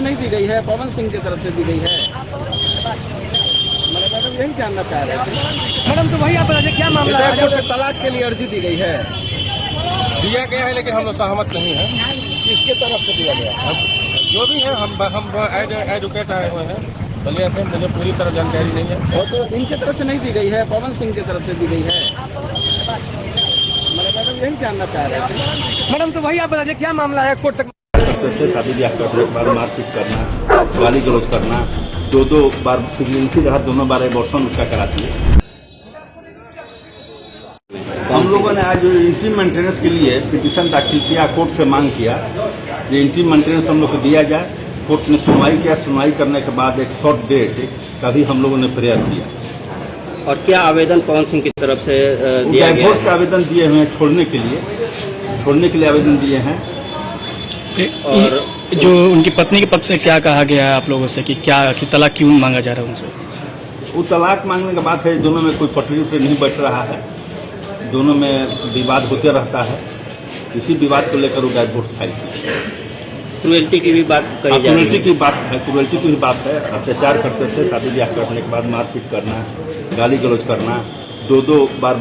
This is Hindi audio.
नहीं दी गई है, पवन सिंह की तरफ से दी गई है। मैडम यही जानना चाह रहे थे। मैडम तो वही आप बता दें क्या मामला है? कोर्ट में तलाक के लिए अर्जी दी गई है, दिया गया है, लेकिन हम लोग सहमत नहीं है। किसके तरफ से दिया गया है? जो भी है, हम एडवोकेट आए हुए हैं, चलिए फिर मुझे पूरी तरह जानकारी नहीं है। वो तो इनके तरफ से नहीं दी गई है, पवन सिंह की तरफ से दी गई है। मैडम यही जानना चाह रहे थे। मैडम तो वही आप बता दें क्या मामला है? कोर्ट तक से शादी ब्याह करने के बाद मारपीट करना, गाली गलौज करना, दो बार प्रेगनेंसी रहा, दोनों बार एबॉर्शन उसका कराती है। हम लोगों ने आज इंट्री मेंटेनेंस के लिए पिटीशन दाखिल किया, कोर्ट से मांग किया कि इंट्री मेंटेनेंस हम लोग को दिया जाए। कोर्ट ने सुनवाई किया, सुनवाई करने के बाद एक शॉर्ट डेट का भी हम लोगों ने प्रेयर किया। और क्या आवेदन पवन सिंह की तरफ से दिया गया? डाइवोर्स का आवेदन दिए हुए हैं, छोड़ने के लिए आवेदन दिए हैं। और जो उनकी पत्नी के पक्ष से क्या कहा गया है आप लोगों से कि तलाक क्यों मांगा जा रहा है उनसे? वो तलाक मांगने की बात है, दोनों में कोई पटरी पे नहीं बैठ रहा है, दोनों में विवाद होते रहता है। इसी विवाद को लेकर वो डाइवोर्स फाइल की। क्रुएल्टी की भी बात कही जा रही है। क्रुएल्टी की भी बात है। अत्याचार करते थे, शादी ब्याह करने के बाद मारपीट करना, गाली गलौज करना, दो बार